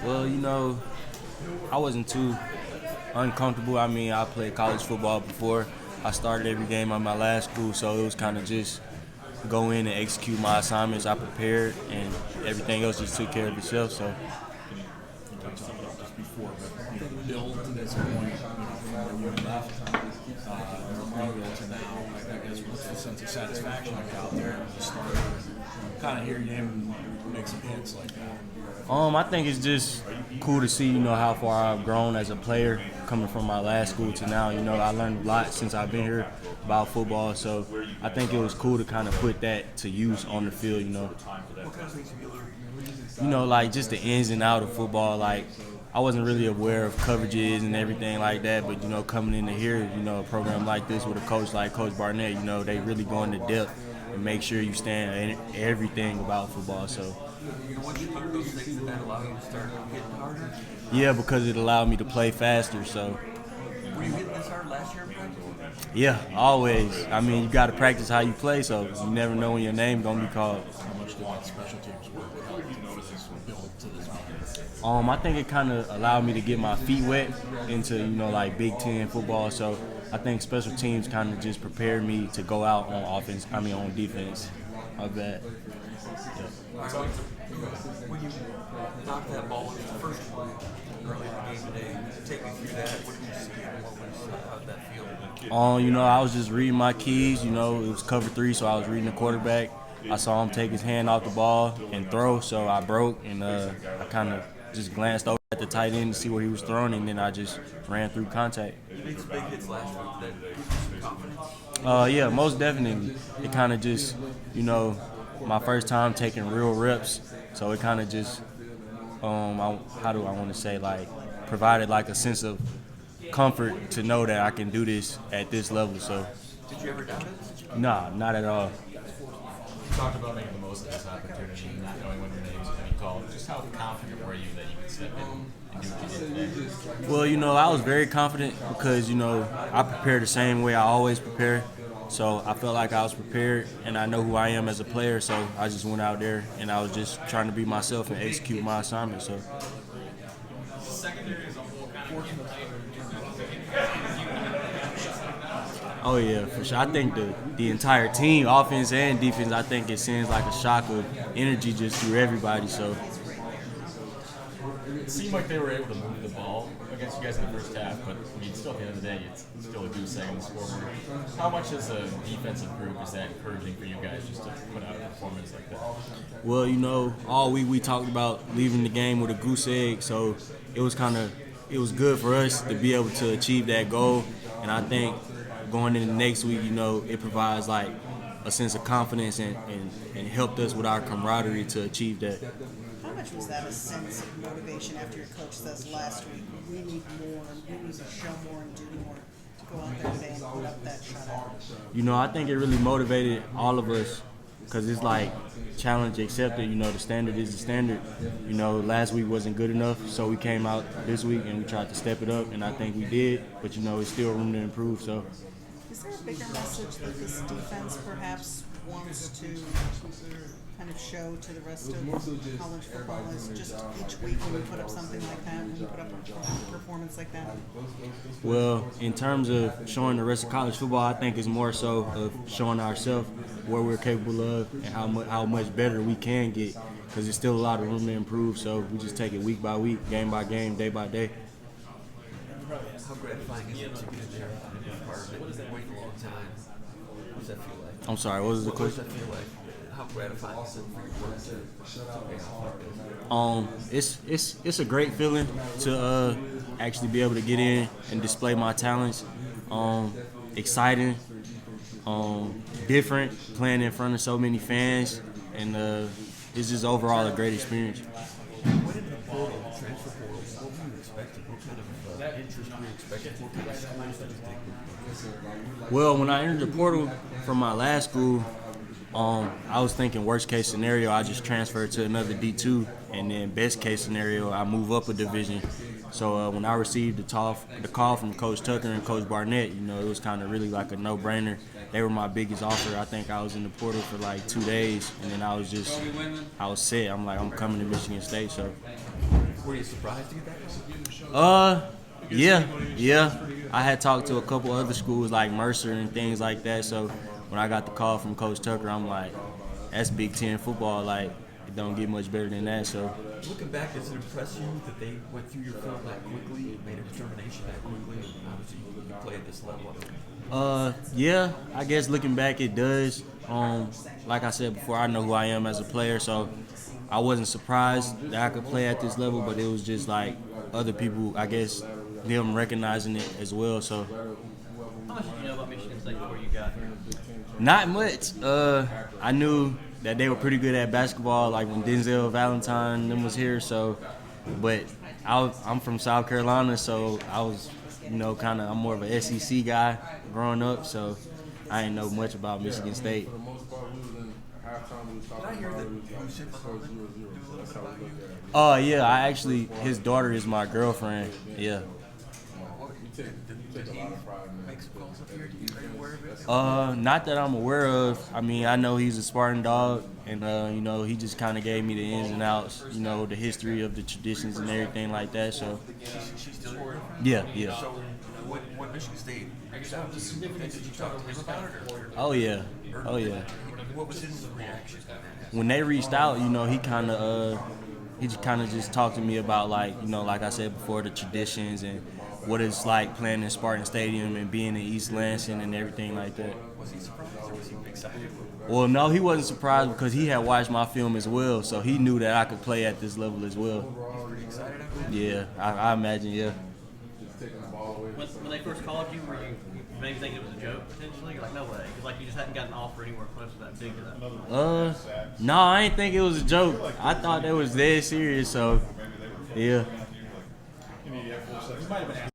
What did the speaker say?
Well, I wasn't too uncomfortable. I mean, I played college football before. I started every game at my last school, so it was kind of just go in and execute my assignments. I prepared, and everything else just took care of itself. So, You touched on it just before, but build to this point, from when you left Greenville to now, I guess what's the sense of satisfaction like out there as a starter, kind of hear your name make some hits like that? I think it's just cool to see, how far I've grown as a player coming from my last school to now. I learned a lot since I've been here about football, so I think it was cool to kind of put that to use on the field. What kind of things have you learned? Like just the ins and out of football. Like I wasn't really aware of coverages and everything like that, but coming into here, a program like this with a coach like Coach Barnett, they really go into depth and make sure you stand everything about football. So. Once you learn those things, did that allow you to start hitting harder? Yeah, because it allowed me to play faster. So. Were you hitting this hard last year in practice? Yeah, always. I mean, you got to practice how you play, so you never know when your name gonna be called. How much did that special teams work help you for this build to this moment? I think it kind of allowed me to get my feet wet into like Big Ten football. So I think special teams kind of just prepared me to go out on offense. I mean on defense. Of that. Yeah. When you knocked that ball into the first one early in the game today, take me through that. What did you see and how did that feel? I was just reading my keys. It was cover 3, so I was reading the quarterback. I saw him take his hand off the ball and throw, so I broke, and I kind of just glanced over at the tight end to see where he was throwing, and then I just ran through contact. You made some big hits last week. That gives you some confidence? Yeah, most definitely. It kind of just, my first time taking real reps, so it kind of just, how do I want to say, like, provided like a sense of comfort to know that I can do this at this level. So, Did you ever doubt it? nah, not at all. You talked about making the most of this opportunity, not knowing when your name's going to be called. Just how confident were you that you could step in and do what you did today? Well, I was very confident because, I prepare the same way I always prepare. So I felt like I was prepared, and I know who I am as a player. So I just went out there, and I was just trying to be myself and execute my assignment. So. Oh yeah, for sure. I think the entire team, offense and defense, I think it sends like a shock of energy just through everybody. So. It seemed like they were able to move the ball against you guys in the first half, but I mean, still at the end of the day, it's still a goose egg on the scoreboard. How much as a defensive group is that encouraging for you guys just to put out a performance like that? Well, all week we talked about leaving the game with a goose egg, so it was good for us to be able to achieve that goal, and I think going into next week, it provides like a sense of confidence and helped us with our camaraderie to achieve that. How much was that a sense of motivation after your coach says last week, we need more, we need to show more and do more to go out there today and put up that shutout? I think it really motivated all of us because it's like challenge accepted. The standard is the standard. Last week wasn't good enough, so we came out this week and we tried to step it up, and I think we did, but it's still room to improve. So. Is there a bigger message that this defense perhaps wants to kind of show to the rest of college football is just each week when we put up something like that, when we put up a performance like that? Well, in terms of showing the rest of college football, I think it's more so of showing ourselves what we're capable of and how much better we can get, because there's still a lot of room to improve. So we just take it week by week, game by game, day by day. How gratifying is it to get there and be part of it? You've been waiting a long time. What does that feel like? I'm sorry, what was the What does question? that feel like? How gratifying is it for your work to pay off like this? It's a great feeling to actually be able to get in and display my talents. Exciting, different, playing in front of so many fans, and it's just overall a great experience. What did the portal, the transfer portal, what were you expecting? What kind of interest were you expecting? What kind of schools did you think would be? Well, when I entered the portal from my last school, I was thinking worst case scenario, I just transfer to another D2, and then best case scenario, I move up a division. So when I received the call from Coach Tucker and Coach Barnett, it was kind of really like a no-brainer. They were my biggest offer. I think I was in the portal for like 2 days, and then I was set. I'm like, I'm coming to Michigan State. So Were you surprised to get that? Yeah. I had talked to a couple other schools like Mercer and things like that. So when I got the call from Coach Tucker, I'm like, that's Big Ten football. Like, it don't get much better than that. So Looking back, does it impress you that they went through your film that quickly, made a determination that quickly, and obviously you play at this level? yeah, I guess looking back, it does. Like I said before, I know who I am as a player, so I wasn't surprised that I could play at this level, but it was just like other people, I guess, them recognizing it as well. So How much did you know about Michigan State before you got here? not much. I knew that they were pretty good at basketball, like when Denzel Valentine them was here. So, but I'm from South Carolina, so I was, I'm more of an SEC guy growing up. So I didn't know much about Michigan State. Did I hear that you said knew a little bit about you? Oh yeah, I actually, his daughter is my girlfriend. Yeah. Did he make some calls up here? Are you aware of it? Not that I'm aware of. I mean, I know he's a Spartan dog, and he just kind of gave me the ins and outs, the history of the traditions and everything like that. So She's still your girlfriend? yeah. So when Michigan State reached out to you, did you talk to him about it? Or Oh yeah. what was his reaction? When they reached out, he just kind of just talked to me about like I said before, the traditions and what it's like playing in Spartan Stadium and being in East Lansing and everything like that. Was he surprised or was he excited? Well, no, he wasn't surprised because he had watched my film as well, so he knew that I could play at this level as well. Pretty excited? Yeah, I imagine, yeah. When they first called you, were you maybe thinking it was a joke potentially? You're like, no way. Because you just hadn't gotten an offer anywhere close to that big to that. No, I didn't think it was a joke. I thought that was dead serious, so yeah. You might have been